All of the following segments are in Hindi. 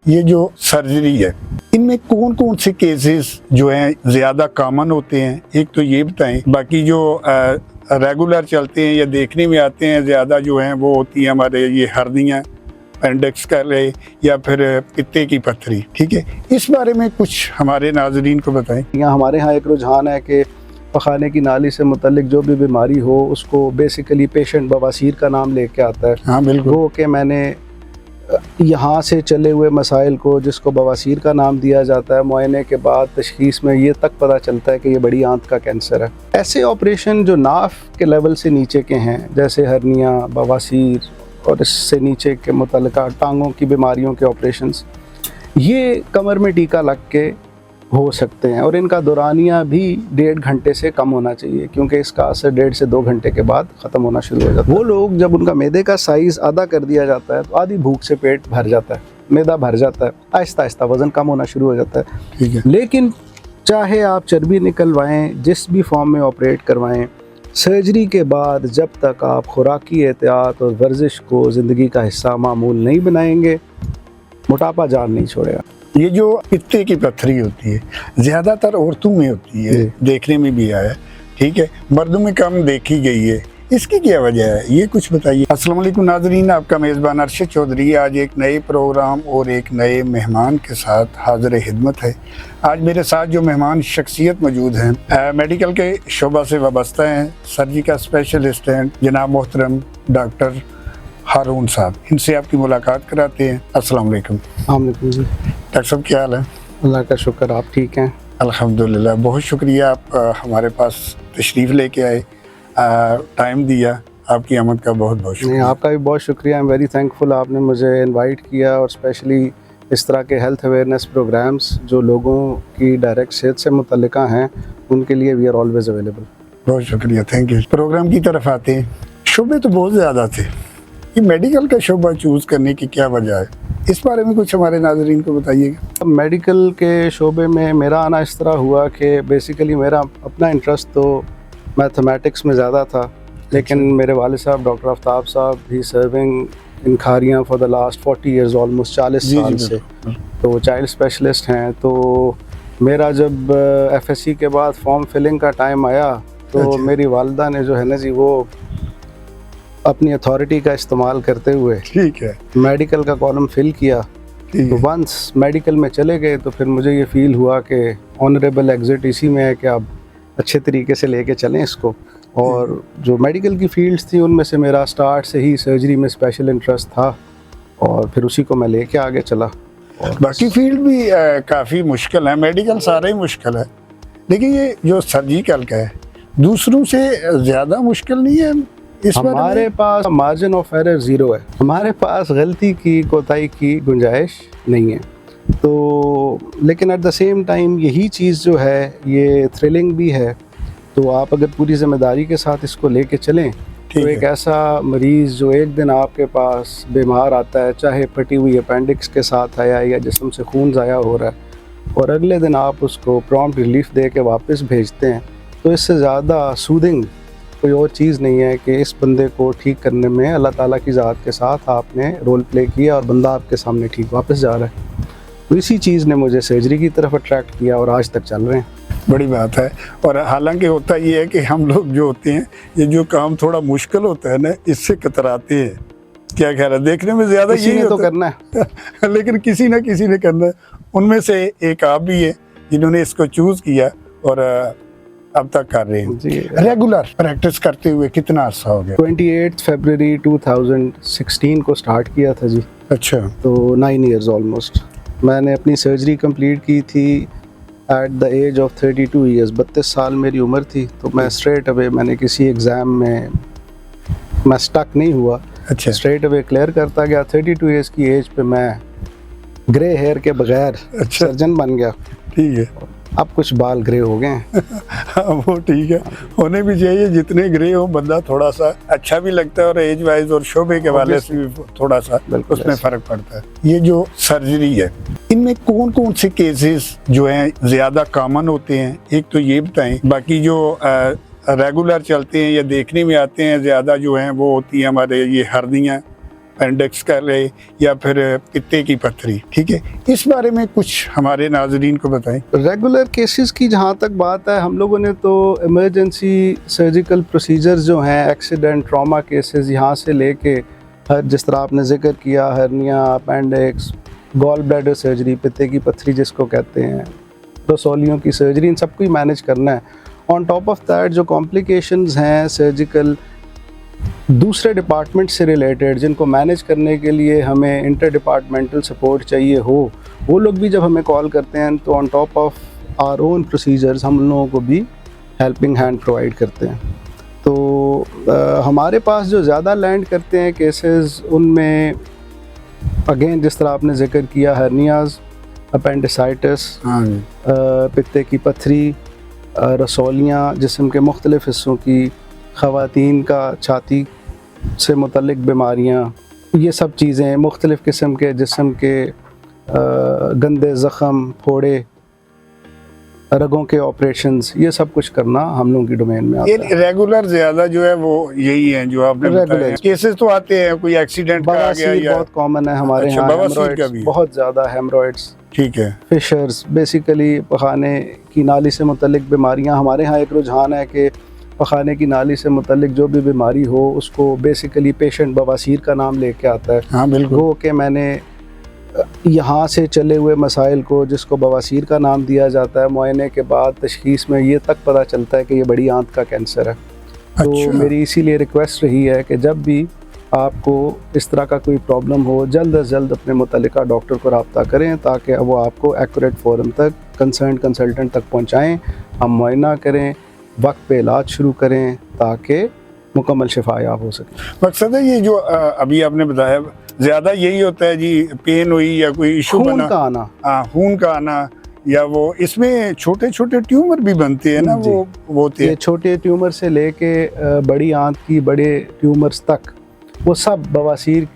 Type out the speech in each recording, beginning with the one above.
ये जो सर्जरी है इनमें कौन कौन से केसेस जो हैं ज़्यादा कॉमन होते हैं, एक तो ये बताएं। बाकी जो रेगुलर चलते हैं या देखने में आते हैं ज़्यादा जो हैं वो होती है हमारे ये हर्नियाँ, अपेंडिक्स कर रहे या फिर पित्ते की पत्थरी। ठीक है, इस बारे में कुछ हमारे नाजरीन को बताएं। यहाँ हमारे यहाँ एक रुझान है कि पखाने की नाली से मुतल्लिक जो भी बीमारी हो उसको बेसिकली पेशेंट बवासीर का नाम लेके आता है। हाँ बिल्कुल। वो कि मैंने यहाँ से चले हुए मसाइल को जिसको बवासीर का नाम दिया जाता है, मुआयने के बाद तशखीस में ये तक पता चलता है कि ये बड़ी आंत का कैंसर है। ऐसे ऑपरेशन जो नाफ के लेवल से नीचे के हैं जैसे हर्निया, बवासीर और इससे नीचे के मुतल्लिका टांगों की बीमारियों के ऑपरेशंस, ये कमर में टीका लग के हो सकते हैं और इनका दौरानिया भी 1.5 घंटे से कम होना चाहिए क्योंकि इसका असर 1.5 से 2 घंटे के बाद ख़त्म होना शुरू हो जाता है। वो लोग जब उनका मैदे का साइज़ आधा कर दिया जाता है तो आधी भूख से पेट भर जाता है, मैदा भर जाता है, आहिस्ता आहिस्ता वज़न कम होना शुरू हो जाता है। ठीक है। लेकिन चाहे आप चर्बी निकलवाएँ, जिस भी फॉर्म में ऑपरेट करवाएँ, सर्जरी के बाद जब तक आप खुराकी एहतियात और वर्जिश को ज़िंदगी का हिस्सा मामूल नहीं बनाएंगे, मोटापा जान नहीं छोड़ेगा। ये जो पित्ते की पत्थरी होती है ज़्यादातर औरतों में होती है, देखने में भी आया। ठीक है, मर्दों में कम देखी गई है, इसकी क्या वजह है, ये कुछ बताइए। अस्सलाम वालेकुम नाज़रीन, आपका मेज़बान अरशद चौधरी आज एक नए प्रोग्राम और एक नए मेहमान के साथ हाज़िर खिदमत है। आज मेरे साथ जो मेहमान शख्सियत मौजूद हैं मेडिकल के शोबा से वाबस्ता हैं, सर्जिकल स्पेशलिस्ट हैं जनाब मोहतरम डॉक्टर हारून साहब। इनसे आपकी मुलाकात कराते हैं। अस्सलाम वालेकुम। जी डॉक्टर साहब क्या हाल है? अल्लाह का शुक्र, आप ठीक हैं? अल्हम्दुलिल्लाह, बहुत शुक्रिया आप हमारे पास तशरीफ़ लेके आए, टाइम दिया, आपकी आमद का बहुत बहुत शुक्रिया। आपका भी बहुत शुक्रिया। आई एम वेरी थैंकफुल आपने मुझे इनवाइट किया और स्पेशली इस तरह के हेल्थ अवेयरनेस प्रोग्राम्स जो लोगों की डायरेक्ट सेहत से मुतल्लिका हैं उनके लिए वी आर ऑलवेज अवेलेबल। बहुत शुक्रिया, थैंक यू। प्रोग्राम की तरफ आते हैं। शोबे तो बहुत ज़्यादा थे, ये मेडिकल का शोबा चूज़ करने की क्या वजह है, इस बारे में कुछ हमारे नाज़रीन को बताइएगा। मेडिकल के शोबे में मेरा आना इस तरह हुआ कि बेसिकली मेरा अपना इंटरेस्ट तो मैथमेटिक्स में ज़्यादा था, लेकिन मेरे वालिद साहब डॉक्टर आफ्ताब साहब भी serving in Kharian for the last 40 years, almost 40 साल से, तो चाइल्ड स्पेशलिस्ट हैं। तो मेरा जब FSC के बाद फॉर्म फिलिंग का टाइम आया तो मेरी वालदा ने जो है ना जी वो अपनी अथॉरिटी का इस्तेमाल करते हुए ठीक है मेडिकल का कॉलम फिल किया। तो वंस मेडिकल में चले गए तो फिर मुझे ये फील हुआ कि ऑनरेबल एग्जिट इसी में है कि आप अच्छे तरीके से लेके चलें इसको। और जो मेडिकल की फील्ड्स थी उनमें से मेरा स्टार्ट से ही सर्जरी में स्पेशल इंटरेस्ट था और फिर उसी को मैं लेके आगे चला। और बाकी फील्ड भी काफ़ी मुश्किल है, मेडिकल सारा ही मुश्किल है, लेकिन ये जो सर्जिकल का है दूसरों से ज़्यादा मुश्किल नहीं है। हमारे पास मार्जिन ऑफ एरर 0 है, हमारे पास गलती की कोताही की गुंजाइश नहीं है। तो लेकिन एट द सेम टाइम यही चीज़ जो है ये थ्रिलिंग भी है। तो आप अगर पूरी ज़िम्मेदारी के साथ इसको लेके चलें तो एक ऐसा मरीज़ जो एक दिन आपके पास बीमार आता है, चाहे फटी हुई अपेंडिक्स के साथ आया या जिस्म से खून ज़ाया हो रहा है, और अगले दिन आप उसको प्रॉम्प्ट रिलीफ दे के वापस भेजते हैं, तो इससे ज़्यादा सूदिंग कोई और चीज़ नहीं है कि इस बंदे को ठीक करने में अल्लाह ताला की ज़ात के साथ आपने रोल प्ले किया और बंदा आपके सामने ठीक वापस जा रहा है। तो इसी चीज़ ने मुझे सर्जरी की तरफ अट्रैक्ट किया और आज तक चल रहे हैं। बड़ी बात है। और हालांकि होता ये है कि हम लोग जो होते हैं ये जो काम थोड़ा मुश्किल होता है ना, इससे कतराते हैं। क्या ख्याल है? देखने में ज़्यादा यही तो करना है लेकिन किसी न किसी ने करना है। उनमें से एक आप भी है जिन्होंने इसको चूज़ किया और अब तक कर रहे हैं। रेगुलर प्रैक्टिस करते हुए कितना अर्सा हो गया? 28 फरवरी 2016 को स्टार्ट किया था जी। अच्छा, तो 9 इयर्स ऑलमोस्ट। मैंने अपनी सर्जरी कंप्लीट की थी at the age of 32 years, 32 साल मेरी उम्र थी। तो मैं स्ट्रेट अवे, मैंने किसी एग्ज़ाम में मैं स्टक नहीं हुआ। अच्छा, स्ट्रेट अवे क्लियर करता गया। 32 इयर्स की एज पे मैं ग्रे हेयर के बगैर सर्जन बन गया। ठीक है, अब कुछ बाल ग्रे हो गए हैं। हाँ, वो ठीक है, होने भी चाहिए। जितने ग्रे हो बंदा थोड़ा सा अच्छा भी लगता है और एज वाइज और शोबे के वाले से भी थोड़ा सा उसमें फ़र्क पड़ता है। ये जो सर्जरी है इनमें कौन कौन से केसेस जो हैं ज़्यादा कॉमन होते हैं, एक तो ये बताएं। बाकी जो रेगुलर चलते हैं या देखने में आते हैं ज़्यादा जो हैं वो होती हैं हमारे ये हर्नियाँ, अपेंडिक्स का रहे या फिर पित्ते की पत्थरी, ठीक है, इस बारे में कुछ हमारे नाजरीन को बताएं। रेगुलर केसेस की जहाँ तक बात है, हम लोगों ने तो इमरजेंसी सर्जिकल प्रोसीजर्स जो हैं, एक्सीडेंट ट्रॉमा केसेस यहाँ से लेके हर जिस तरह आपने जिक्र किया, hernia, appendix, gall bladder surgery, पित्ते की पत्थरी जिसको कहते हैं, रसौलियों की सर्जरी, इन सबको ही मैनेज करना है। ऑन टॉप ऑफ दैट जो कॉम्प्लिकेशंस हैं सर्जिकल दूसरे डिपार्टमेंट से रिलेटेड, जिनको मैनेज करने के लिए हमें इंटर डिपार्टमेंटल सपोर्ट चाहिए हो, वो लोग भी जब हमें कॉल करते हैं तो on top of our own procedures हम लोगों को भी हेल्पिंग हैंड प्रोवाइड करते हैं। तो हमारे पास जो ज़्यादा लैंड करते हैं केसेस, उनमें अगेन जिस तरह आपने जिक्र किया, हर्नियाज, अपेंडिसाइटिस, पित्ते की पत्थरी, रसौलियाँ, जिस्म के मुख्तलिफ़ हिस्सों की, ख़वातीन का छाती से मुतल्लिक़ बीमारियाँ, ये सब चीज़ें, मुख्तलिफ़ किस्म के जिस्म के गंदे ज़ख़म, फोड़े, रगों के ऑपरेशंस, ये सब कुछ करना हम लोगों की डोमेन में आता है। रेगुलर ज्यादा जो है वो यही है जो आपने बताया। केसेस तो आते हैं, कोई एक्सीडेंट का आ गया या बहुत कॉमन है हमारे यहाँ, बवासीर का भी बहुत ज़्यादा, हेमरॉइड्स, ठीक है, फिशर्स, बेसिकली पखाने की नाली से मुतल्लिक़ बीमारियाँ। हमारे यहाँ एक रुझान है कि पखाने की नाली से मुतल्लिक़ जो भी बीमारी हो उसको बेसिकली पेशेंट बवासीर का नाम लेके आता है। हाँ बिल्कुल, वो कि मैंने यहाँ से चले हुए मसाइल को, जिसको बवासीर का नाम दिया जाता है, मुआयने के बाद तशख़ीस में ये तक पता चलता है कि ये बड़ी आंत का कैंसर है। तो अच्छा। मेरी इसीलिए रिक्वेस्ट रही है कि जब भी आपको इस तरह का कोई प्रॉब्लम हो, जल्द अज जल्द अपने मुतल्लिका डॉक्टर को रब्ता करें ताकि वो आपको एक्यूरेट फोरम तक, कंसर्न कंसल्टेंट तक पहुँचाएँ, हम मुआयना करें, वक्त पे इलाज शुरू करें ताकि मुकम्मल शिफायाब हो सके। मकसद है ये जो अभी आपने बताया, ज़्यादा यही होता है जी, पेन हुई या कोई इशू बना, खून का आना, खून का आना, या वो इसमें छोटे छोटे ट्यूमर भी बनते हैं ना, वो होते हैं। ये छोटे ट्यूमर से लेके बड़ी आंत की बड़े ट्यूमर्स तक, वो सब बवासीर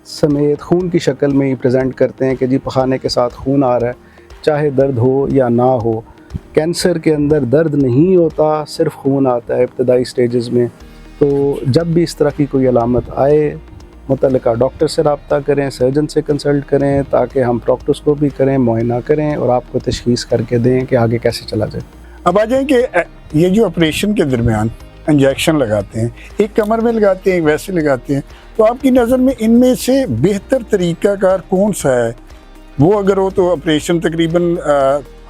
समेत खून की शक्ल में ही प्रेजेंट करते हैं कि जी पखाने के साथ खून आ रहा है, चाहे दर्द हो या ना हो। कैंसर के अंदर दर्द नहीं होता, सिर्फ खून आता है इब्तदाई स्टेजेस में। तो जब भी इस तरह की कोई अलामत आए, मुतल्लिका डॉक्टर से रब्ता करें, सर्जन से कंसल्ट करें ताकि हम प्रोक्टोस्कोपी करें, मुआयना करें और आपको तशख़ीस करके दें कि आगे कैसे चला जाए। अब आ जाए कि ये जो ऑपरेशन के दरमियान इंजेक्शन लगाते हैं, एक कमर में लगाते हैं, एक वैसे लगाते हैं, तो आपकी नज़र में इनमें से बेहतर तरीक़ाकार कौन सा है? वो अगर हो तो ऑपरेशन तकरीबन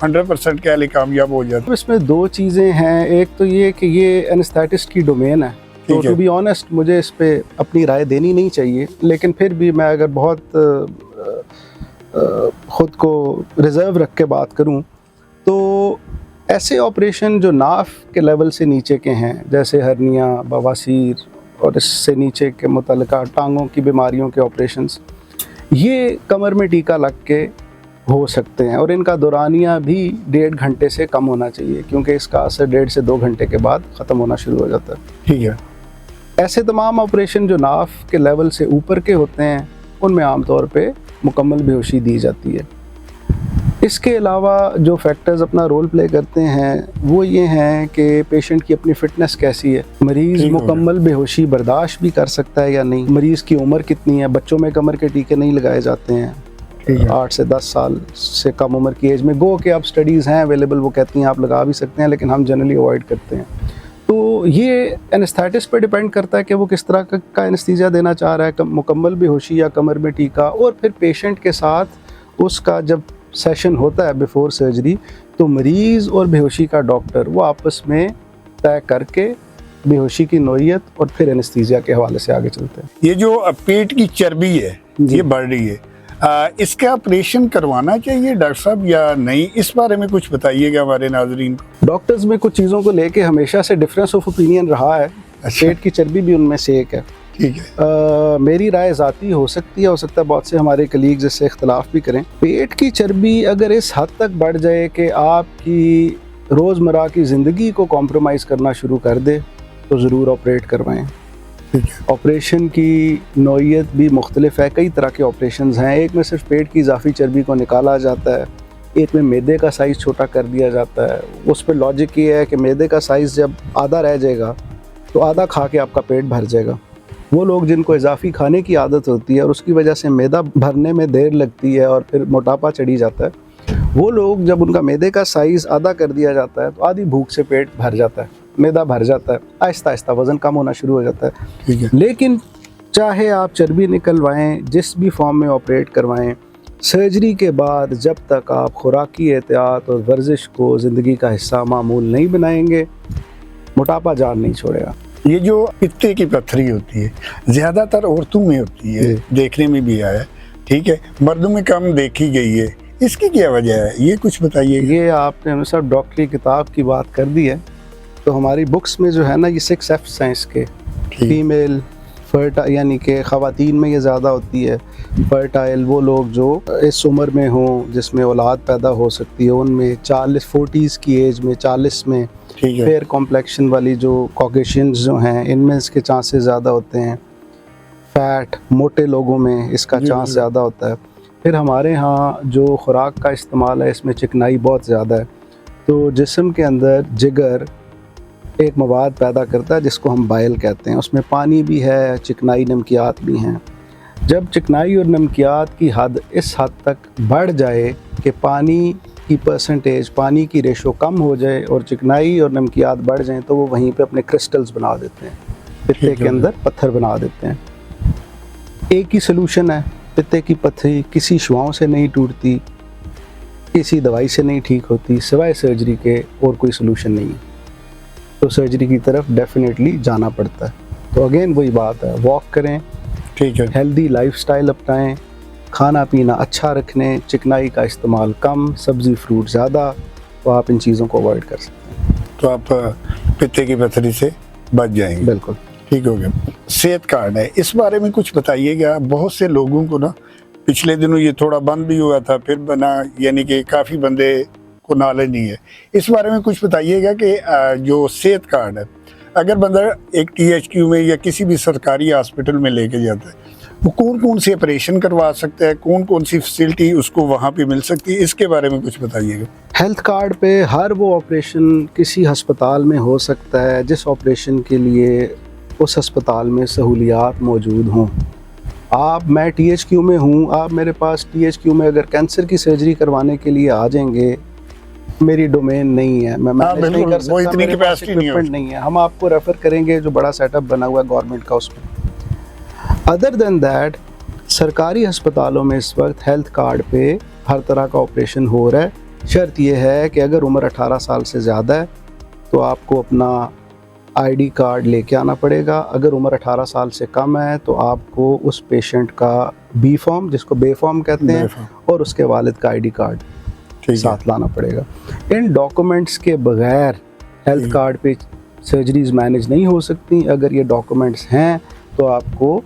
100% क्या ले कामयाब हो जाता है? इसमें दो चीज़ें हैं, एक तो ये कि ये एनेस्थेटिस्ट की डोमेन है, तो टू बी ऑनेस्ट मुझे इस पे अपनी राय देनी नहीं चाहिए, लेकिन फिर भी मैं अगर बहुत ख़ुद को रिज़र्व रख के बात करूं तो ऐसे ऑपरेशन जो नाफ के लेवल से नीचे के हैं, जैसे हर्निया, बवासीर और इससे नीचे के मुतल्लिका टांगों की बीमारियों के ऑपरेशंस, ये कमर में टीका लग के हो सकते हैं और इनका दौरानिया भी 1.5 घंटे से कम होना चाहिए, क्योंकि इसका असर 1.5 से 2 घंटे के बाद ख़त्म होना शुरू हो जाता है। ठीक है। ऐसे तमाम ऑपरेशन जो नाफ के लेवल से ऊपर के होते हैं उनमें आमतौर पे मुकम्मल बेहोशी दी जाती है। इसके अलावा जो फैक्टर्स अपना रोल प्ले करते हैं वो ये हैं कि पेशेंट की अपनी फ़िटनेस कैसी है, मरीज़ मुकम्मल बेहोशी बर्दाश्त भी कर सकता है या नहीं, मरीज़ की उम्र कितनी है। बच्चों में कमर के टीके नहीं लगाए जाते हैं 8 से 10 साल से कम उम्र की एज में। गो के अब स्टडीज़ हैं अवेलेबल, वो कहती हैं आप लगा भी सकते हैं, लेकिन हम जनरली अवॉइड करते हैं। तो ये एनेस्थेटिस्ट पे डिपेंड करता है कि वो किस तरह का एनेस्थीसिया देना चाह रहा है, मुकम्मल बेहोशी या कमर में टीका। और फिर पेशेंट के साथ उसका जब सेशन होता है बिफोर सर्जरी, तो मरीज़ और बेहोशी का डॉक्टर वो आपस में तय करके बेहोशी की नौइयत और फिर एनेस्थीसिया के हवाले से आगे चलते हैं। ये जो पेट की चर्बी है ये बढ़ रही है, इसका ऑपरेशन करवाना चाहिए डॉक्टर साहब या नहीं? इस बारे में कुछ बताइएगा हमारे नाजरीन को। डॉक्टर्स में कुछ चीज़ों को लेके हमेशा से डिफरेंस ऑफ ओपिनियन रहा है। अच्छा। पेट की चर्बी भी उनमें से एक है। ठीक है। मेरी राय ज़ाती हो सकती है, हो सकता है बहुत से हमारे कलीग्स इससे इख्तलाफ भी करें। पेट की चर्बी अगर इस हद तक बढ़ जाए कि आपकी रोज़मर्रा की ज़िंदगी को कॉम्प्रोमाइज़ करना शुरू कर दे तो ज़रूर ऑपरेट करवाएं। ऑपरेशन की नौइयत भी मुख्तलिफ है, कई तरह के ऑपरेशंस हैं। एक में सिर्फ पेट की इजाफी चर्बी को निकाला जाता है, एक में मैदे का साइज़ छोटा कर दिया जाता है। उस पर लॉजिक ये है कि मैदे का साइज़ जब आधा रह जाएगा तो आधा खा के आपका पेट भर जाएगा। वो लोग जिनको इजाफी खाने की आदत होती है और उसकी वजह से मैदा भरने में देर लगती है और फिर मोटापा चढ़ी जाता है, वो लोग जब उनका मैदे का साइज़ आधा कर दिया जाता है तो आधी भूख से पेट भर जाता है, मैदा भर जाता है, आहिस्ता आहिस्ता वज़न कम होना शुरू हो जाता है। ठीक है। लेकिन चाहे आप चर्बी निकलवाएं, जिस भी फॉर्म में ऑपरेट करवाएं, सर्जरी के बाद जब तक आप खुराकी एहतियात और वर्जिश को ज़िंदगी का हिस्सा मामूल नहीं बनाएंगे, मोटापा जान नहीं छोड़ेगा। ये जो पित्ते की पत्थरी होती है ज़्यादातर औरतों में होती है, देखने में भी आया, ठीक है, मर्दों में कम देखी गई है, इसकी क्या वजह है, ये कुछ बताइए। ये आपने सब डॉक्टरी किताब की बात कर दी है, तो हमारी बुक्स में जो है ना, ये 6 F's हैं इसके। फीमेल फर्टाइल यानी कि ख़वातीन में ये ज़्यादा होती है। फर्टाइल वो लोग जो इस उम्र में हों जिसमें औलाद पैदा हो सकती है, उनमें 40s की एज में, 40 में। फेयर कॉम्प्लेक्शन वाली जो कॉकेशियंस जो हैं, इनमें इसके चांसेस ज़्यादा होते हैं। फैट मोटे लोगों में इसका चांस ज़्यादा होता है। फिर हमारे यहाँ जो खुराक का इस्तेमाल है, इसमें चिकनाई बहुत ज़्यादा है, तो जिस्म के अंदर जिगर एक मवाद पैदा करता है जिसको हम बाइल कहते हैं, उसमें पानी भी है, चिकनाई नमकियात भी हैं। जब चिकनाई और नमकियात की हद इस हद तक बढ़ जाए कि पानी की परसेंटेज, पानी की रेशो कम हो जाए और चिकनाई और नमकियात बढ़ जाएं, तो वो वहीं पे अपने क्रिस्टल्स बना देते हैं, पित्ते के अंदर पत्थर बना देते हैं। एक ही सलूशन है, पित्ते की पत्थरी किसी शुआओं से नहीं टूटती, किसी दवाई से नहीं ठीक होती, सिवाय सर्जरी के और कोई सलूशन नहीं है। तो सर्जरी की तरफ डेफिनेटली जाना पड़ता है। तो अगेन वही बात है, वॉक करें, ठीक है, हेल्दी लाइफस्टाइल अपनाएं, खाना पीना अच्छा रखने, चिकनाई का इस्तेमाल कम, सब्ज़ी फ्रूट ज़्यादा, तो आप इन चीज़ों को अवॉइड कर सकते हैं, तो आप पित्ते की पत्थरी से बच जाएंगे। बिल्कुल ठीक हो गया। सेहत कार्ड है, इस बारे में कुछ बताइएगा। बहुत से लोगों को ना पिछले दिनों ये थोड़ा बंद भी हुआ था, फिर बना, यानी कि काफ़ी बंदे को नॉलेज नहीं है। इस बारे में कुछ बताइएगा कि जो सेहत कार्ड है, अगर बंदा एक THQ में या किसी भी सरकारी हॉस्पिटल में लेके जाता है, वो कौन कौन से ऑपरेशन करवा सकता है, कौन कौन सी फैसिलिटी उसको वहाँ पे मिल सकती है, इसके बारे में कुछ बताइएगा। हेल्थ कार्ड पे हर वो ऑपरेशन किसी हस्पताल में हो सकता है जिस ऑपरेशन के लिए उस हस्पताल में सहूलियात मौजूद हों। मैं THQ में हूँ, आप मेरे पास THQ में अगर कैंसर की सर्जरी करवाने के लिए आ जाएंगे, मेरी डोमेन नहीं है, मैं मैनेज नहीं कर सकता, इतनी कैपेसिटी नहीं है, हम आपको रेफ़र करेंगे जो बड़ा सेटअप बना हुआ है गवर्नमेंट का उसमें। अदर देन दैट, सरकारी अस्पतालों में इस वक्त हेल्थ कार्ड पे हर तरह का ऑपरेशन हो रहा है। शर्त यह है कि अगर उम्र 18 साल से ज़्यादा है तो आपको अपना ID कार्ड लेके आना पड़ेगा। अगर उम्र 18 साल से कम है तो आपको उस पेशेंट का B फॉर्म, जिसको बे फॉर्म कहते हैं, और उसके वालिद का ID कार्ड साथ लाना पड़ेगा। इन डॉक्यूमेंट्स के बगैर हेल्थ कार्ड पे सर्जरीज मैनेज नहीं हो सकती। अगर ये डॉक्यूमेंट्स हैं तो आपको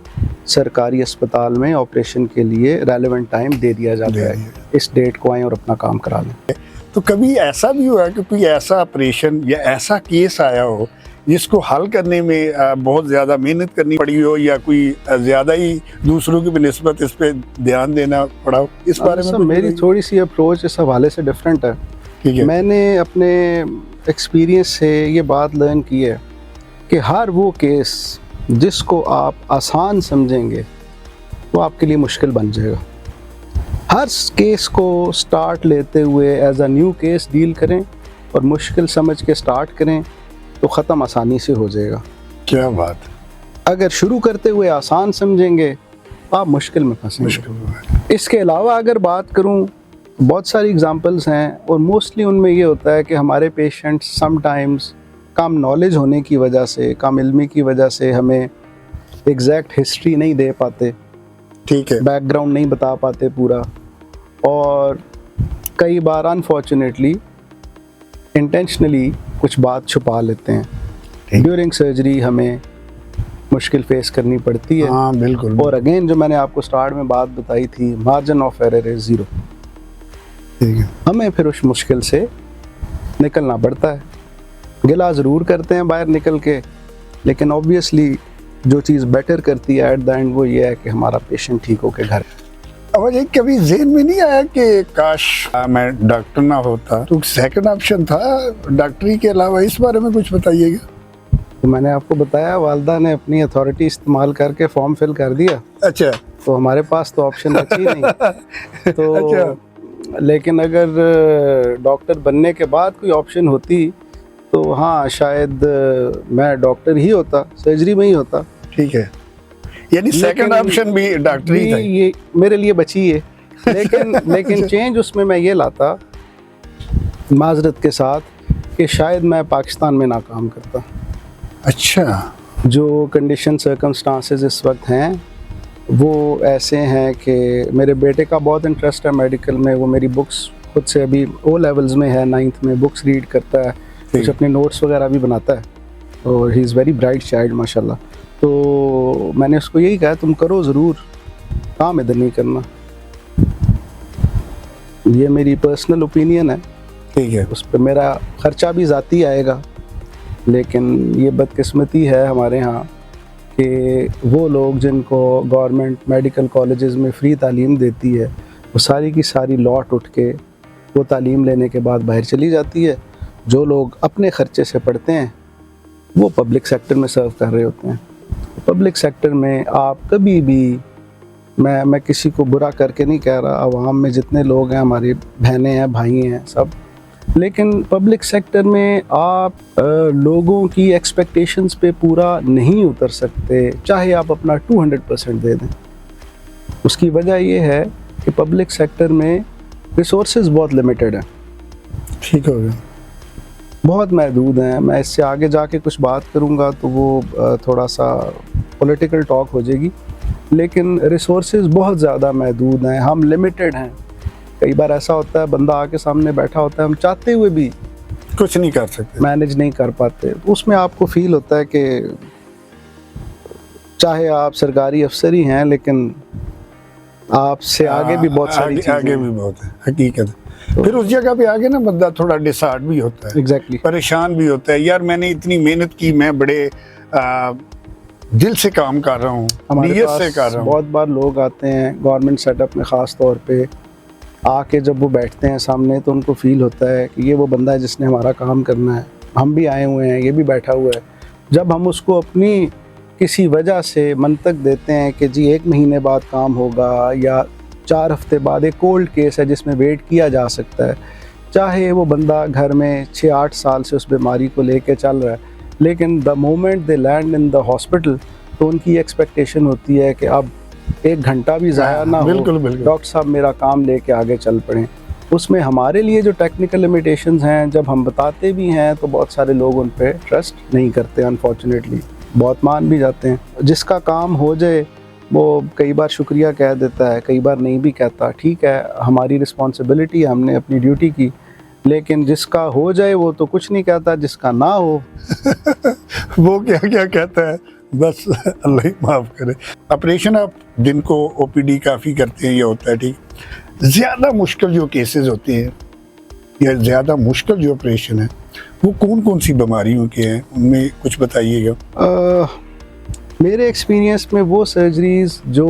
सरकारी अस्पताल में ऑपरेशन के लिए रेलेवेंट टाइम दे दिया जाता है, इस डेट को आएँ और अपना काम करा लें। तो कभी ऐसा भी हुआ कि कोई ऐसा ऑपरेशन या ऐसा केस आया हो जिसको हल करने में बहुत ज़्यादा मेहनत करनी पड़ी हो, या कोई ज़्यादा ही दूसरों की निस्बत इस पे ध्यान देना पड़ा हो, इस बारे में? मेरी थोड़ी सी अप्रोच इस हवाले से डिफरेंट है। ठीक है। मैंने अपने एक्सपीरियंस से ये बात लर्न की है कि हर वो केस जिसको आप आसान समझेंगे वो आपके लिए मुश्किल बन जाएगा। हर केस को स्टार्ट लेते हुए as a new case deal करें और मुश्किल समझ के स्टार्ट करें तो ख़त्म आसानी से हो जाएगा। क्या बात। अगर शुरू करते हुए आसान समझेंगे तो आप मुश्किल में फंसेंगे। इसके अलावा अगर बात करूं, बहुत सारी एग्जांपल्स हैं और मोस्टली उनमें ये होता है कि हमारे पेशेंट्स समटाइम्स कम नॉलेज होने की वजह से, कम इल्मी की वजह से हमें एग्जैक्ट हिस्ट्री नहीं दे पाते, ठीक है, बैकग्राउंड नहीं बता पाते पूरा, और कई बार अनफॉर्चुनेटली इंटेंशनली कुछ बात छुपा लेते हैं। ड्यूरिंग सर्जरी हमें मुश्किल फेस करनी पड़ती है। हाँ बिल्कुल। और अगेन जो मैंने आपको स्टार्ट में बात बताई थी, मार्जिन ऑफ एरर इज 0। ठीक है, हमें फिर उस मुश्किल से निकलना पड़ता है। गिला ज़रूर करते हैं बाहर निकल के, लेकिन ऑब्वियसली जो चीज़ बेटर करती है एट द एंड वो ये है कि हमारा पेशेंट ठीक होकर घर। अब ये कभी ज़हन में नहीं आया कि काश मैं डॉक्टर ना होता तो सेकंड ऑप्शन था डॉक्टरी के अलावा, इस बारे में कुछ बताइएगा। तो मैंने आपको बताया वालदा ने अपनी अथॉरिटी इस्तेमाल करके फॉर्म फिल कर दिया, अच्छा तो हमारे पास तो ऑप्शन बची नहीं। तो अच्छा। लेकिन अगर डॉक्टर बनने के बाद कोई ऑप्शन होती तो हाँ शायद मैं डॉक्टर ही होता, सर्जरी में ही होता। ठीक है, यानी सेकंड लेकिन ऑप्शन भी डॉक्टरी था। ये मेरे लिए बची है। लेकिन चेंज उसमें मैं ये लाता माजरत के साथ कि शायद मैं पाकिस्तान में नाकाम करता। अच्छा, जो कंडीशन सर्कमस्टांसेस इस वक्त हैं वो ऐसे हैं कि मेरे बेटे का बहुत इंटरेस्ट है मेडिकल में, वो मेरी बुक्स खुद से अभी ओ लेवल्स में है, 9th में बुक्स रीड करता है, कुछ अपने नोट्स वगैरह भी बनाता है और he is very bright child माशाल्लाह। तो मैंने उसको यही कहा तुम करो ज़रूर, काम इधर नहीं करना। ये मेरी पर्सनल ओपिनियन है, ठीक है। उस पर मेरा ख़र्चा भी ज़ाती आएगा, लेकिन ये बदकिस्मती है हमारे यहाँ कि वो लोग जिनको गवर्नमेंट मेडिकल कॉलेजेस में फ्री तालीम देती है वो सारी की सारी लौट उठ के वो तालीम लेने के बाद बाहर चली जाती है। जो लोग अपने ख़र्चे से पढ़ते हैं वो पब्लिक सेक्टर में सर्व कर रहे होते हैं। पब्लिक सेक्टर में आप कभी भी, मैं किसी को बुरा करके नहीं कह रहा, आवाम में जितने लोग हैं हमारी बहनें हैं भाई हैं सब, लेकिन पब्लिक सेक्टर में आप लोगों की एक्सपेक्टेशंस पे पूरा नहीं उतर सकते, चाहे आप अपना 200% दे दें। उसकी वजह ये है कि पब्लिक सेक्टर में रिसोर्सेज बहुत लिमिटेड हैं, ठीक हो गया, बहुत महदूद हैं। मैं इससे आगे जाके कुछ बात करूँगा तो वो थोड़ा सा पॉलिटिकल टॉक हो जाएगी, लेकिन रिसोर्सेज बहुत ज़्यादा महदूद हैं, हम लिमिटेड हैं। कई बार ऐसा होता है बंदा आके सामने बैठा होता है, हम चाहते हुए भी कुछ नहीं कर सकते, मैनेज नहीं कर पाते। तो उसमें आपको फील होता है कि चाहे आप सरकारी अफसर ही हैं लेकिन आपसे आगे भी बहुत सारी चीज़ें आगे भी बहुत है, हकीकत है। फिर उस जगह पे आगे ना बंदा थोड़ा डिसहार्ट भी होता है, एग्जैक्टली परेशान भी होता है, यार मैंने इतनी मेहनत की, मैं बड़े दिल से काम कर रहा हूँ, नीयत से कर रहा हूँ। बहुत बार लोग आते हैं गवर्नमेंट सेटअप में, ख़ास तौर पे आके जब वो बैठते हैं सामने तो उनको फील होता है कि ये वो बंदा है जिसने हमारा काम करना है, हम भी आए हुए हैं, ये भी बैठा हुआ है। जब हम उसको अपनी किसी वजह से मंतक देते हैं कि जी 1 महीने बाद काम होगा या 4 हफ्ते बाद, एक कोल्ड केस है जिसमें वेट किया जा सकता है, चाहे वो बंदा घर में 6-8 साल से उस बीमारी को लेके चल रहा है, लेकिन the moment they land in the hospital तो उनकी एक्सपेक्टेशन होती है कि अब 1 घंटा भी ज़ाया ना हो, बिल्कुल बिल्कुल, डॉक्टर साहब मेरा काम लेके आगे चल पड़ें। उसमें हमारे लिए जो टेक्निकल लिमिटेशंस हैं, जब हम बताते भी हैं तो बहुत सारे लोग उन पे ट्रस्ट नहीं करते, अनफॉर्चुनेटली बहुत मान भी जाते हैं। जिसका काम हो जाए वो कई बार शुक्रिया कह देता है, कई बार नहीं भी कहता। ठीक है, हमारी रिस्पॉन्सिबिलिटी है, हमने अपनी ड्यूटी की, लेकिन जिसका हो जाए वो तो कुछ नहीं कहता, जिसका ना हो वो क्या क्या कहता है, बस अल्लाह ही माफ़ करे। ऑपरेशन आप दिन को ओपीडी काफ़ी करते हैं, ये होता है ठीक। ज़्यादा मुश्किल जो केसेस होते हैं या ज़्यादा मुश्किल जो ऑपरेशन है वो कौन कौन सी बीमारियों के हैं, उनमें कुछ बताइएगा। मेरे एक्सपीरियंस में वो सर्जरीज़ जो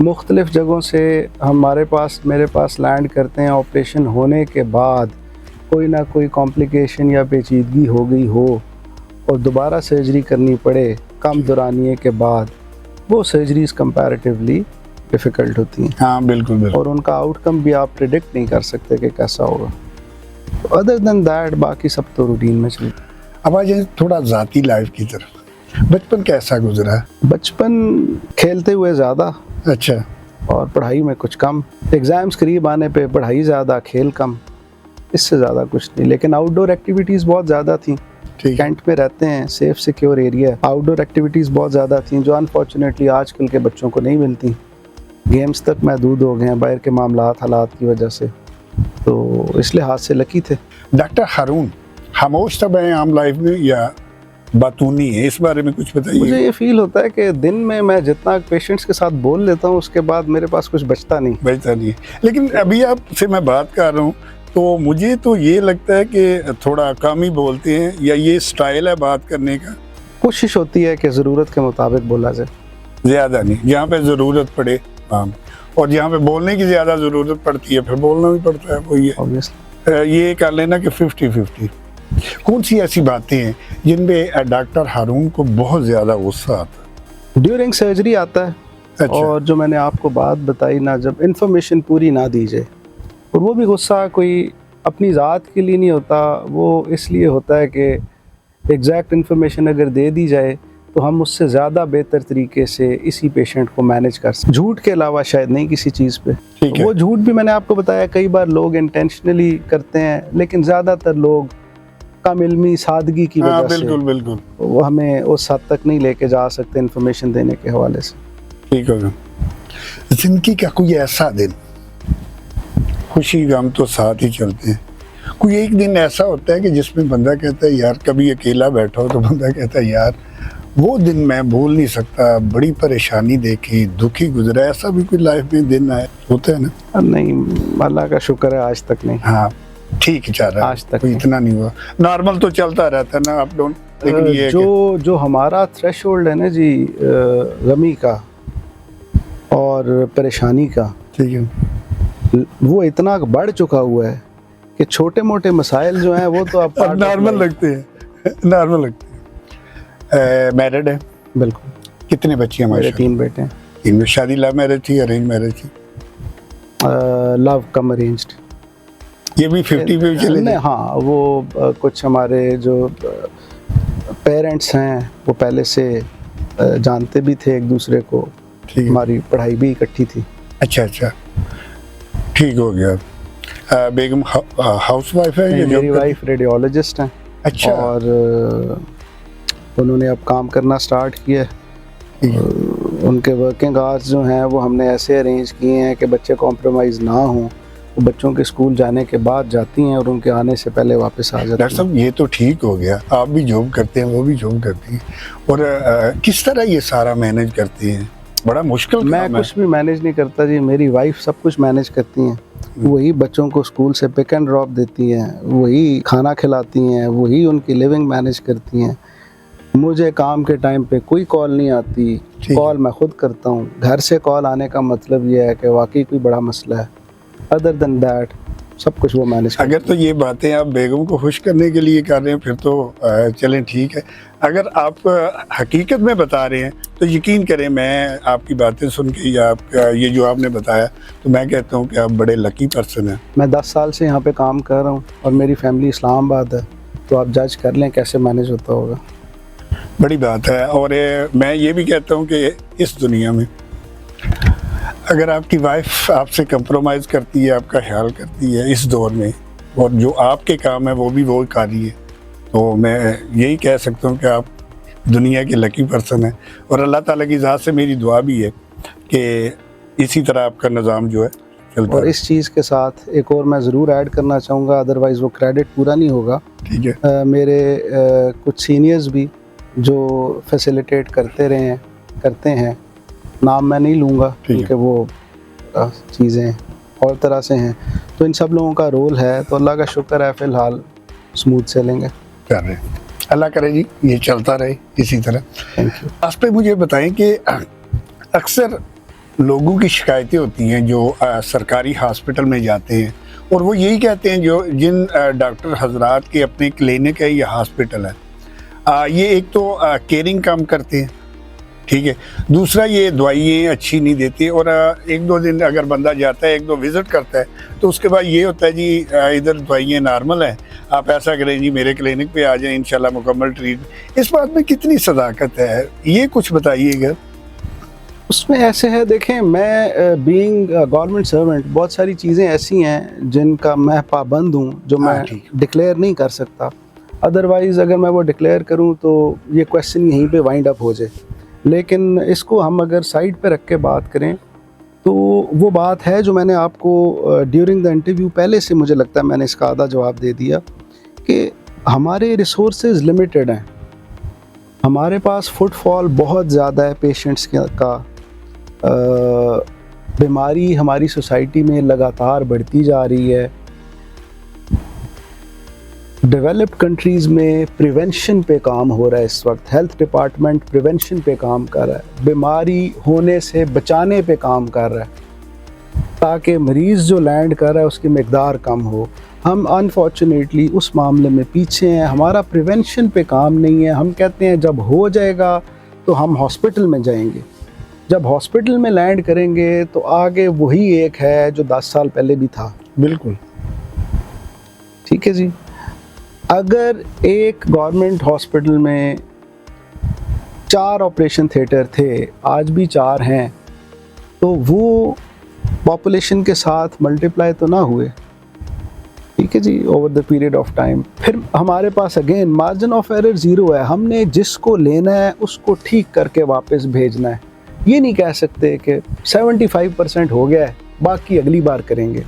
मुख्तलिफ़ जगहों से मेरे पास लैंड करते हैं, ऑपरेशन होने के बाद कोई ना कोई कॉम्प्लिकेशन या पेचीदगी हो गई हो और दोबारा सर्जरी करनी पड़े कम दौरानिए के बाद, वो सर्जरीज़ कंपैरेटिवली डिफ़िकल्ट होती हैं। हाँ बिल्कुल बिल्कुल, और उनका आउटकम भी आप प्रिडिक्ट नहीं कर सकते कि कैसा होगा। अदर देन दैट बाकी सब तो रूटीन में चलता है। अब आ जाए थोड़ा ज़ाती लाइफ की तरफ, बचपन कैसा गुजरा? बचपन खेलते हुए ज़्यादा, अच्छा, और पढ़ाई में कुछ कम। एग्ज़ाम्स करीब आने पे पढ़ाई ज़्यादा, खेल कम, इससे ज़्यादा कुछ नहीं। लेकिन आउटडोर एक्टिविटीज़ बहुत ज़्यादा थी। ठीक, कैंट में रहते हैं, safe secure area, outdoor activities बहुत ज़्यादा थी जो अनफॉर्चुनेटली आजकल के बच्चों को नहीं मिलती। गेम्स तक महदूद हो गए हैं बाहर के हालात की वजह से, तो इस लिहाज से लकी थे। डॉक्टर हारून खामोश तब है आम लाइफ में या बातूनी है, इस बारे में कुछ बताइए। मुझे ये फील होता है कि दिन में मैं जितना पेशेंट्स के साथ बोल लेता हूँ उसके बाद मेरे पास कुछ बचता नहीं। लेकिन अभी आपसे मैं बात कर रहा हूँ तो मुझे तो ये लगता है कि थोड़ा कम ही बोलते हैं, या ये स्टाइल है बात करने का? कोशिश होती है कि ज़रूरत के मुताबिक बोला जाए, ज़्यादा नहीं, जहाँ पे ज़रूरत पड़े हाँ, और जहाँ पे बोलने की ज़्यादा ज़रूरत पड़ती है फिर बोलना भी पड़ता है, वो ये ऑब्वियसली। ये कर लेना कि 50-50। कौन सी ऐसी बातें हैं जिनमें डॉक्टर हारून को बहुत ज़्यादा गुस्सा आता है? ड्यूरिंग सर्जरी आता है। अच्छा। और जो मैंने आपको बात बताई ना, जब इन्फॉर्मेशन पूरी ना दी जाए, और वो भी गुस्सा कोई अपनी ज़ात के लिए नहीं होता, वो इसलिए होता है कि एग्जैक्ट इन्फॉर्मेशन अगर दे दी जाए तो हम उससे ज़्यादा बेहतर तरीके से इसी पेशेंट को मैनेज कर सकते, झूठ के अलावा शायद नहीं किसी चीज़ पे। ठीक है। वो झूठ भी मैंने आपको बताया कई बार लोग इंटेंशनली करते हैं, लेकिन ज़्यादातर लोग कम इल्मी सादगी की हाँ, वजह से बिल्कुल बिल्कुल वो हमें उस हद तक नहीं लेके जा सकते इन्फॉर्मेशन देने के हवाले से। ठीक होगा। जिंदगी का कोई ऐसा दिन, खुशी गम तो साथ ही चलते हैं, कोई एक दिन ऐसा होता है कि जिसमें बंदा कहता है यार, कभी अकेला बैठा हो तो बंदा कहता है यार वो दिन मैं भूल नहीं सकता, बड़ी परेशानी देखी, दुखी गुजरा, ऐसा भी कोई लाइफ में दिन आए होता है ना? नहीं, अल्लाह का शुक्र है आज तक नहीं। हाँ, ठीक चल रहा है, आज तक कोई नहीं। इतना नहीं हुआ, नॉर्मल तो चलता रहता है ना, अप डाउन। लेकिन ये है जो हमारा थ्रेशोल्ड है ना जी, गमी का और परेशानी का, ठीक है, वो इतना बढ़ चुका हुआ है कि छोटे मोटे मसाइल जो हैं वो तो अब part of नॉर्मल life। लगते हैं, नॉर्मल लगते हैं। मैरिड है? बिल्कुल। कितने बच्चे हैं? मेरे माशाल्लाह। 3 बेटे हैं। इनमें शादी लव मैरिज थी, अरेंज मैरिज थी? लव कम अरेंज्ड। ये भी 50 पे चले नहीं, गए? हाँ, वो कुछ हमारे जो पेरेंट्स हैं वो पहले से जानते भी थे एक दूसरे को, ठीक है। हमारी पढ़ाई भी इकट्ठी थी। अच्छा अच्छा, ठीक हो गया। बेगम हाउसवाइफ है या मेरी जॉब करती? वाइफ रेडियोलॉजिस्ट हैं। अच्छा। और उन्होंने अब काम करना स्टार्ट किया है। ठीक है। उनके वर्किंग आवर्स जो हैं वो हमने ऐसे अरेंज किए हैं कि बच्चे कॉम्प्रोमाइज़ ना हों। वो बच्चों के स्कूल जाने के बाद जाती हैं और उनके आने से पहले वापस आ जाती डॉक्टर हैं। साहब, ये तो ठीक हो गया, आप भी जॉब करते हैं, वो भी जॉब करती हैं, और किस तरह ये सारा मैनेज करती हैं? बड़ा मुश्किल मैं काम है। कुछ भी मैनेज नहीं करता जी, मेरी वाइफ सब कुछ मैनेज करती हैं। वही बच्चों को स्कूल से पिक एंड ड्रॉप देती हैं, वही खाना खिलाती हैं, वही उनकी लिविंग मैनेज करती हैं। मुझे काम के टाइम पे कोई कॉल नहीं आती, ठीक। कॉल मैं खुद करता हूँ। घर से कॉल आने का मतलब ये है कि वाकई कोई बड़ा मसला है। अदर देन दैट सब कुछ वो मैनेज करती अगर तो ये बातें आप बेगम को खुश करने के लिए कर रहे हैं फिर तो चलें ठीक है। अगर आप हकीकत में बता रहे हैं तो यकीन करें, मैं आपकी बातें सुन के या आपका ये जो आपने बताया तो मैं कहता हूँ कि आप बड़े लकी पर्सन हैं। मैं 10 साल से यहाँ पे काम कर रहा हूँ और मेरी फैमिली इस्लामाबाद है, तो आप जज कर लें कैसे मैनेज होता होगा। बड़ी बात है। और मैं ये भी कहता हूँ कि इस दुनिया में अगर आपकी वाइफ आपसे कंप्रोमाइज़ करती है, आपका ख्याल करती है इस दौर में, और जो आपके काम है वो भी वो कर रही है, तो मैं यही कह सकता हूँ कि आप दुनिया के लकी पर्सन हैं। और अल्लाह ताला की ज़ात से मेरी दुआ भी है कि इसी तरह आपका निज़ाम जो है चलता और रहे। इस चीज़ के साथ एक और मैं ज़रूर ऐड करना चाहूँगा, अदरवाइज़ वो क्रेडिट पूरा नहीं होगा। ठीक है। मेरे कुछ सीनियर्स भी जो फैसिलिटेट करते हैं, नाम मैं नहीं लूँगा ठीक है। क्योंकि वो चीज़ें और तरह से हैं, तो इन सब लोगों का रोल है। तो अल्लाह का शुक्र है फ़िलहाल स्मूथ चलेंगे। कर रहे हैं, अल्लाह करे जी ये चलता रहे इसी तरह। Thank you. इस पे मुझे बताएं कि अक्सर लोगों की शिकायतें होती हैं जो सरकारी हॉस्पिटल में जाते हैं, और वो यही कहते हैं जो जिन डॉक्टर हजरात के अपने क्लिनिक है या हॉस्पिटल है, ये एक तो केयरिंग काम करते हैं, ठीक है, दूसरा ये दवाइयाँ अच्छी नहीं देती, और 1-2 दिन अगर बंदा जाता है, 1-2 विज़िट करता है, तो उसके बाद ये होता है जी इधर दवाइयाँ नॉर्मल हैं, आप ऐसा करें जी मेरे क्लिनिक पे आ जाएं, इंशाल्लाह मुकम्मल ट्रीट। इस बात में कितनी सदाकत है, ये कुछ बताइएगा। उसमें ऐसे है, देखें, मैं बीइंग गवर्नमेंट सर्वेंट बहुत सारी चीज़ें ऐसी हैं जिनका मैं पाबंद हूँ, जो हाँ, मैं ठीक। डिक्लेयर नहीं कर सकता। अदरवाइज़ अगर मैं वो डिक्लेयर करूँ तो ये क्वेश्चन यहीं पे वाइंड अप हो जाए। लेकिन इसको हम अगर साइड पे रख के बात करें तो वो बात है जो मैंने आपको ड्यूरिंग द इंटरव्यू पहले से, मुझे लगता है मैंने इसका आधा जवाब दे दिया कि हमारे रिसोर्सेज लिमिटेड हैं। हमारे पास फुटफॉल बहुत ज़्यादा है पेशेंट्स का। बीमारी हमारी सोसाइटी में लगातार बढ़ती जा रही है। डेवलप्ड कंट्रीज़ में प्रिवेंशन पे काम हो रहा है इस वक्त, हेल्थ डिपार्टमेंट प्रिवेंशन पे काम कर रहा है, बीमारी होने से बचाने पे काम कर रहा है। ताकि मरीज़ जो लैंड कर रहा है उसकी मकदार कम हो। हम अनफॉर्चुनेटली उस मामले में पीछे हैं, हमारा प्रिवेंशन पे काम नहीं है। हम कहते हैं जब हो जाएगा तो हम हॉस्पिटल में जाएंगे, जब हॉस्पिटल में लैंड करेंगे तो आगे वही एक है जो 10 साल पहले भी था। बिल्कुल ठीक है जी। अगर एक गवर्नमेंट हॉस्पिटल में 4 ऑपरेशन थिएटर थे, आज भी 4 हैं, तो वो पॉपुलेशन के साथ मल्टीप्लाई तो ना हुए। ठीक है जी, over the period of time. फिर हमारे पास अगेन मार्जिन ऑफ एरर 0 है। हमने जिसको लेना है उसको ठीक करके वापस भेजना है। ये नहीं कह सकते कि 75% हो गया है, बाकी अगली बार करेंगे।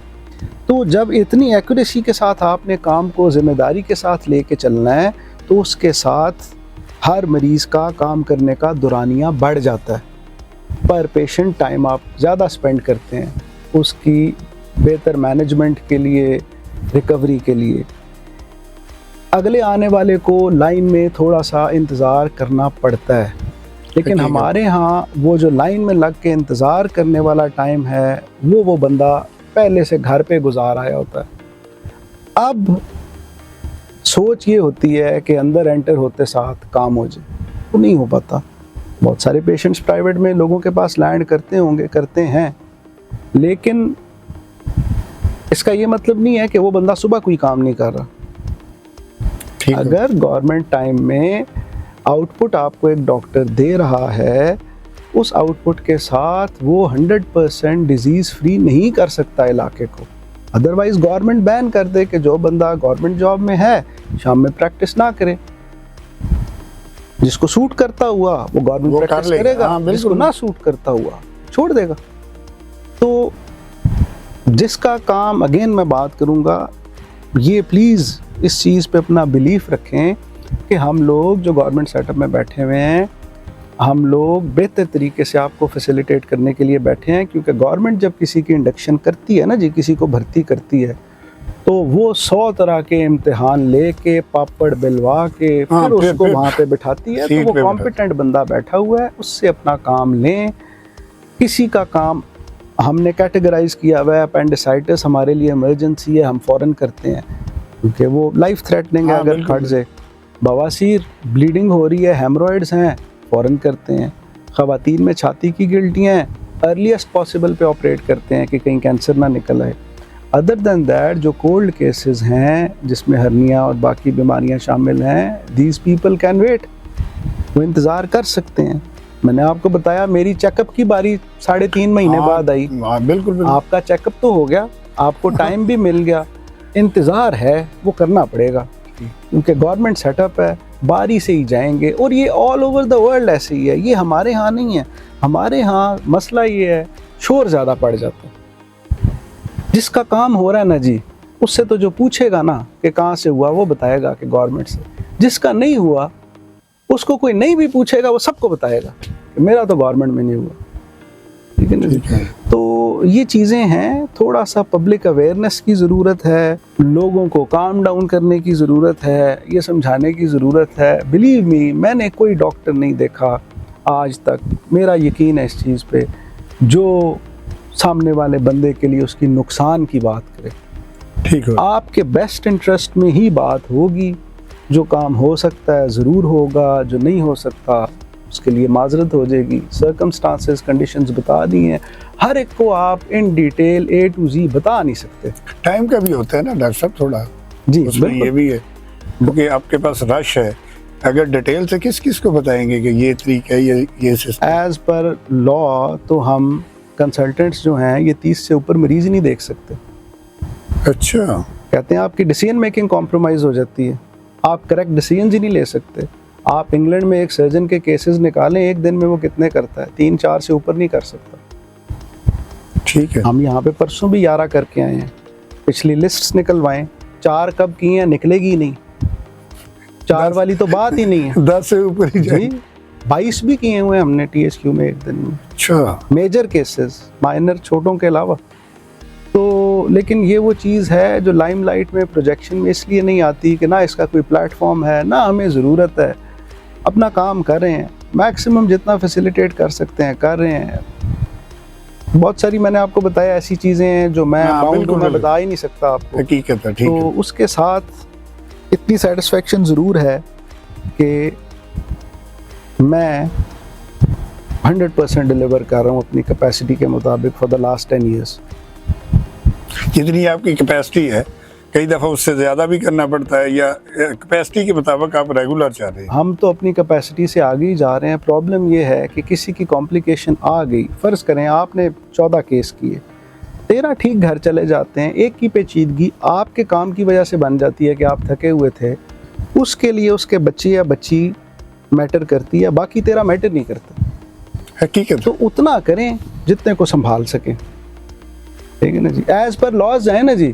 तो जब इतनी एक्यूरेसी के साथ आपने काम को ज़िम्मेदारी के साथ लेके चलना है तो उसके साथ हर मरीज़ का काम करने का दुरानिया बढ़ जाता है। पर पेशेंट टाइम आप ज़्यादा स्पेंड करते हैं उसकी बेहतर मैनेजमेंट के लिए, रिकवरी के लिए। अगले आने वाले को लाइन में थोड़ा सा इंतज़ार करना पड़ता है, लेकिन हमारे यहाँ वो जो लाइन में लग के इंतज़ार करने वाला टाइम है वो बंदा पहले से घर पे गुजार आया होता है। अब सोच ये होती है कि अंदर एंटर होते साथ काम हो जाए, तो नहीं हो पाता। बहुत सारे पेशेंट्स प्राइवेट में लोगों के पास लैंड करते हैं, लेकिन इसका ये मतलब नहीं है कि वो बंदा सुबह कोई काम नहीं कर रहा। अगर गवर्नमेंट टाइम में आउटपुट आपको एक डॉक्टर दे रहा है, उस आउटपुट के साथ वो 100% डिजीज़ फ्री नहीं कर सकता इलाके को। अदरवाइज गवर्नमेंट बैन कर दे कि जो बंदा गवर्नमेंट जॉब में है शाम में प्रैक्टिस ना करे। जिसको सूट करता हुआ वो गवर्नमेंट प्रैक्टिस करेगा, जिसको ना सूट करता हुआ छोड़ देगा। तो जिसका काम, अगेन मैं बात करूँगा, ये प्लीज़ इस चीज़ पे अपना बिलीफ रखें कि हम लोग जो गवर्नमेंट सेटअप में बैठे हुए हैं, हम लोग बेहतर तरीके से आपको फैसिलिटेट करने के लिए बैठे हैं। क्योंकि गवर्नमेंट जब किसी की इंडक्शन करती है ना जी, किसी को भर्ती करती है, तो वो 100 तरह के इम्तिहान लेके पापड़ बिलवा के फिर उसको वहाँ पे बिठाती है। तो वो कॉम्पिटेंट बंदा बैठा हुआ है, उससे अपना काम लें। किसी का काम हमने कैटेगराइज किया हुआ है, अपेंडिसाइटिस हमारे लिए इमरजेंसी है, हम फ़ौरन करते हैं क्योंकि वो लाइफ थ्रेटनिंग है अगर फट जाए। बवासीर, ब्लीडिंग हो रही है, हेमरॉइड्स हैं, फ़ौरन करते हैं। ख़वातीन में छाती की गिल्टियाँ हैं, अर्लीस्ट पॉसिबल पे ऑपरेट करते हैं कि कहीं कैंसर ना निकल आए। अदर दैन दैट जो कोल्ड केसेस हैं जिसमें हर्निया और बाकी बीमारियां शामिल हैं, दीज पीपल कैन वेट, वो इंतज़ार कर सकते हैं। मैंने आपको बताया मेरी चेकअप की बारी 3.5 महीने बाद आई। बिल्कुल। आपका चेकअप तो हो गया, आपको टाइम भी मिल गया, इंतज़ार है वो करना पड़ेगा क्योंकि गवर्नमेंट सेटअप है, बारी से ही जाएंगे। और ये ऑल ओवर द वर्ल्ड ऐसे ही है, ये हमारे यहाँ नहीं है। हमारे यहाँ मसला ये है, शोर ज़्यादा पड़ जाता है। जिसका काम हो रहा है ना जी, उससे तो जो पूछेगा ना कि कहाँ से हुआ वो बताएगा कि गवर्नमेंट से। जिसका नहीं हुआ उसको कोई नहीं भी पूछेगा, वो सबको बताएगा कि मेरा तो गवर्नमेंट में नहीं हुआ। ठीक है ना? तो ये चीज़ें हैं, थोड़ा सा पब्लिक अवेयरनेस की ज़रूरत है, लोगों को काम डाउन करने की ज़रूरत है, ये समझाने की ज़रूरत है। बिलीव मी, मैंने कोई डॉक्टर नहीं देखा आज तक, मेरा यकीन है इस चीज़ पे, जो सामने वाले बंदे के लिए उसकी नुकसान की बात करे। ठीक है, आपके बेस्ट इंटरेस्ट में ही बात होगी। जो काम हो सकता है ज़रूर होगा, जो नहीं हो सकता उसके लिए माजरत हो जाएगी। सर्कमस्टांसेस, कंडीशंस बता दी हैं, हर एक को आप in detail A to Z बता नहीं सकते। टाइम का भी होता है ना डॉक्टर साहब, थोड़ा जी ये भी है क्योंकि आपके पास रश है। अगर डिटेल से किस किस को बताएंगे कि ये तरीका है, ये सिस्टम? एज पर लॉ तो हम कंसल्टेंट्स जो हैं ये 30 से ऊपर मरीज ही नहीं देख सकते। अच्छा, कहते हैं आपकी डिसीजन मेकिंग कॉम्प्रोमाइज़ हो जाती है, आप करेक्ट डिसीजन ही नहीं ले सकते। आप इंग्लैंड में एक सर्जन के केसेस निकालें, एक दिन में वो कितने करता है, 3-4 से ऊपर नहीं कर सकता। ठीक है, हम यहाँ पे परसों भी 11 करके आए हैं, पिछली लिस्ट्स निकलवाएं, 4 कब की हैं निकलेगी नहीं, 4 वाली तो बात ही नहीं है। 10 से ऊपर ही जी 22 भी किए हुए हमने THQ में एक दिन में। अच्छा, मेजर केसेस, माइनर छोटों के अलावा। तो लेकिन ये वो चीज़ है जो लाइमलाइट में, प्रोजेक्शन में इसलिए नहीं आती कि ना इसका कोई प्लेटफॉर्म है, ना हमें ज़रूरत है। अपना काम कर रहे हैं, मैक्सिमम जितना फैसिलिटेट कर सकते हैं कर रहे हैं। बहुत सारी मैंने आपको बताया ऐसी चीज़ें हैं जो मैं हाँ, बाउंड बिल्कुल, मैं बिल्कुल। बता ही नहीं सकता आपको। हकीकत है, ठीक तो है। उसके साथ इतनी सेटिस्फेक्शन ज़रूर है कि मैं 100% डिलीवर कर रहा हूँ अपनी कैपेसिटी के मुताबिक फॉर द लास्ट 10 ईयर्स। जितनी आपकी कैपेसिटी है, कई दफ़ा उससे ज़्यादा भी करना पड़ता है, या कैपेसिटी के मुताबिक आप रेगुलर चाह रहे हैं? हम तो अपनी कैपेसिटी से आगे ही जा रहे हैं। प्रॉब्लम ये है कि किसी की कॉम्प्लिकेशन आ गई, फ़र्ज़ करें आपने 14 केस किए, 13 ठीक घर चले जाते हैं, एक की पेचीदगी आपके काम की वजह से बन जाती है कि आप थके हुए थे, उसके लिए उसके बच्चे या बच्ची मैटर करती है, बाकी 13 मैटर नहीं करता। हकीकत तो उतना करें जितने को संभाल सकें, ठीक है ना जी। एज़ पर लॉज है ना जी,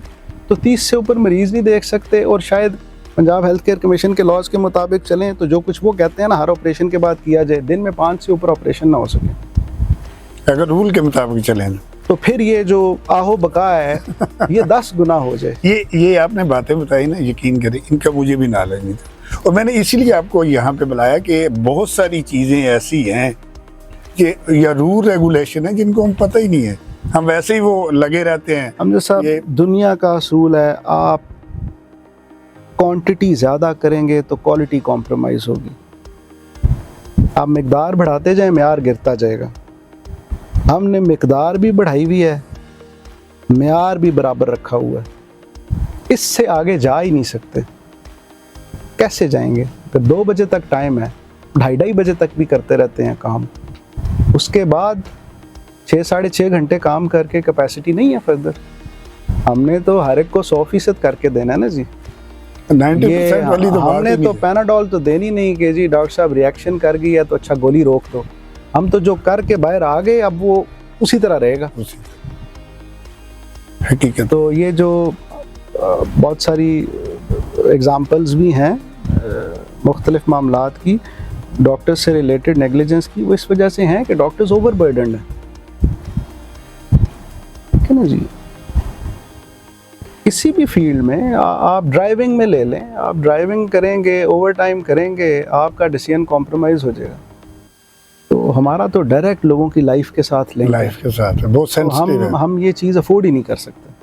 तो 30 से ऊपर मरीज़ नहीं देख सकते, और शायद पंजाब हेल्थ केयर कमीशन के लॉज के मुताबिक चलें तो जो कुछ वो कहते हैं ना, हर ऑपरेशन के बाद किया जाए, दिन में 5 से ऊपर ऑपरेशन ना हो सके, अगर रूल के मुताबिक चलें ना, तो फिर ये जो आहो बका है ये 10 गुना हो जाए। ये आपने बातें बताई ना, यकीन करें इनका मुझे भी नॉलेज नहीं था, और मैंने इसीलिए आपको यहाँ पे बुलाया कि बहुत सारी चीज़ें ऐसी हैं कि या रूल रेगुलेशन है जिनको हम पता ही नहीं है, हम वैसे ही वो लगे रहते हैं। हम जो साहब ये दुनिया का असूल है, आप क्वांटिटी ज़्यादा करेंगे तो क्वालिटी कॉम्प्रोमाइज़ होगी, आप मिकदार बढ़ाते जाएं म्यार गिरता जाएगा। हमने मिकदार भी बढ़ाई हुई है, म्यार भी बराबर रखा हुआ है, इससे आगे जा ही नहीं सकते। कैसे जाएंगे? अगर 2 बजे तक टाइम है, 2:30 बजे तक भी करते रहते हैं काम, उसके बाद 6 साढ़े 6 घंटे काम करके कैपेसिटी नहीं है फर्दर। हमने तो हर एक को 100% करके देना है ना जी। 90% वाली तो बात हमने ही तो नहीं है। पैनाडोल तो देनी नहीं कि जी डॉक्टर साहब रिएक्शन कर गई है तो अच्छा गोली रोक दो। हम तो जो करके बाहर आ गए, अब वो उसी तरह रहेगा। उसी हकीकत। तो ये जो बहुत सारी एग्जांपल्स भी हैं मुख्तलिफ मामलात की, डॉक्टर्स से रिलेटेड नेग्लिजेंस की, वो इस वजह से हैं कि डॉक्टर्स ओवरबर्डन्ड हैं, ठीक है ना जी। किसी भी फील्ड में आप ड्राइविंग में ले लें, आप ड्राइविंग करेंगे, ओवर टाइम करेंगे, आपका डिसीजन कॉम्प्रोमाइज़ हो जाएगा। तो हमारा तो डायरेक्ट लोगों की लाइफ के साथ लिंक है, लाइफ के साथ है, बहुत तो सेंसिटिव है। हम ये चीज़ अफोर्ड ही नहीं कर सकते।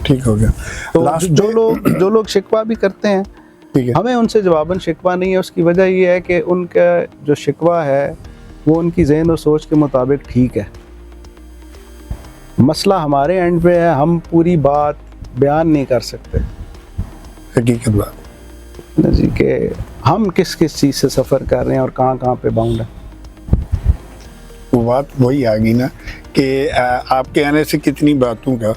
ठीक हो गया। तो लास्ट जो लोग शिकवा भी करते हैं, ठीक है, हमें उनसे जवाबन शिकवा नहीं है। उसकी वजह ये है कि उनका जो शिकवा है वो उनकी ज़हन और सोच के मुताबिक ठीक है। मसला हमारे एंड पे है, हम पूरी बात बयान नहीं कर सकते हकीकत बात। ना जी कि हम किस किस चीज़ से सफ़र कर रहे हैं और कहाँ पे बाउंड है। वो बात वही आ गई ना कि आपके आने से कितनी बातों का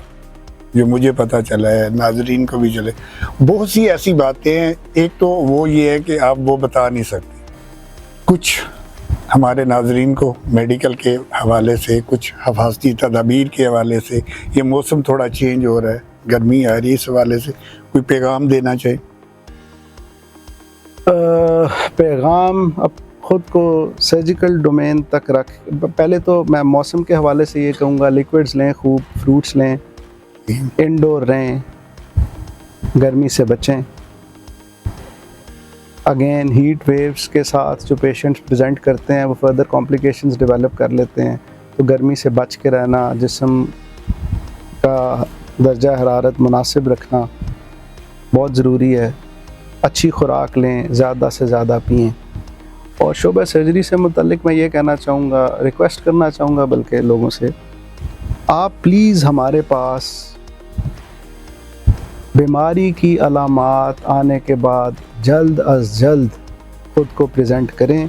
जो मुझे पता चला है, नाजरीन को भी चले, बहुत सी ऐसी बातें हैं। एक तो वो ये है कि आप वो बता नहीं सकते, कुछ हमारे नाजरीन को मेडिकल के हवाले से, कुछ हिफाजती तदाबीर के हवाले से, ये मौसम थोड़ा चेंज हो रहा है, गर्मी आ रही है, इस हवाले से कोई पैगाम देना चाहिए? पैगाम अब ख़ुद को सर्जिकल डोमेन तक रख। पहले तो मैं मौसम के हवाले से ये कहूँगा, लिक्विड्स लें, खूब फ्रूट्स लें, इंडोर रहें, गर्मी से बचें। अगेन हीट वेव्स के साथ जो पेशेंट्स प्रेजेंट करते हैं वो फर्दर कॉम्प्लिकेशंस डेवलप कर लेते हैं, तो गर्मी से बच के रहना, जिस्म का दर्जा हरारत मुनासिब रखना बहुत ज़रूरी है। अच्छी खुराक लें, ज़्यादा से ज़्यादा पिएं। और शोबा सर्जरी से मुतल्लिक मैं ये कहना चाहूँगा, रिक्वेस्ट करना चाहूँगा बल्कि लोगों से, आप प्लीज़ हमारे पास बीमारी की अलामात आने के बाद जल्द अज जल्द ख़ुद को प्रेजेंट करें,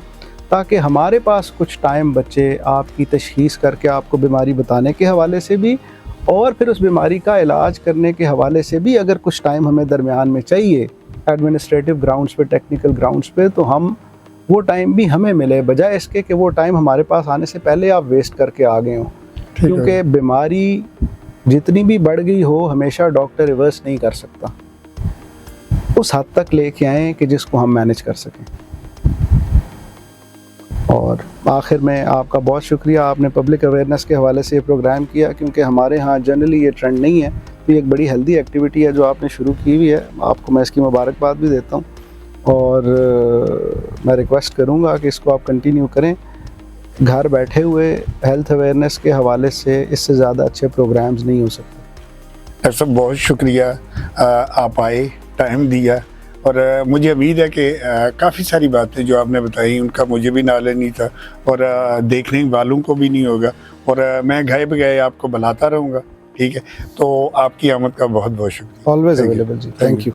ताकि हमारे पास कुछ टाइम बचे आपकी तशख़ीस करके आपको बीमारी बताने के हवाले से भी, और फिर उस बीमारी का इलाज करने के हवाले से भी अगर कुछ टाइम हमें दरमियान में चाहिए एडमिनिस्ट्रेटिव ग्राउंड्स पे, टेक्निकल ग्राउंड्स पे, तो हम वो टाइम भी हमें मिले, बजाय इसके कि वो टाइम हमारे पास आने से पहले आप वेस्ट करके आ गए हों। क्योंकि बीमारी जितनी भी बढ़ गई हो, हमेशा डॉक्टर रिवर्स नहीं कर सकता। उस हद तक लेके आएँ कि जिसको हम मैनेज कर सकें। और आखिर में आपका बहुत शुक्रिया, आपने पब्लिक अवेयरनेस के हवाले से ये प्रोग्राम किया, क्योंकि हमारे यहाँ जनरली ये ट्रेंड नहीं है। तो ये एक बड़ी हेल्दी एक्टिविटी है जो आपने शुरू की हुई है, आपको मैं इसकी मुबारकबाद भी देता हूँ, और मैं रिक्वेस्ट करूँगा कि इसको आप कंटिन्यू करें। घर बैठे हुए हेल्थ अवेयरनेस के हवाले से इससे ज़्यादा अच्छे प्रोग्राम्स नहीं हो सकते। डॉक्टर साहब बहुत शुक्रिया, आप आए, टाइम दिया, और मुझे उम्मीद है कि काफ़ी सारी बातें जो आपने बताई उनका मुझे भी नॉलेज नहीं था, और देखने वालों को भी नहीं होगा, और मैं गए बगैर आपको बुलाता रहूँगा। ठीक है, तो आपकी आमद का बहुत बहुत शुक्रिया। Always Thank you. अवेलेबल जी, Thank थैंक यू।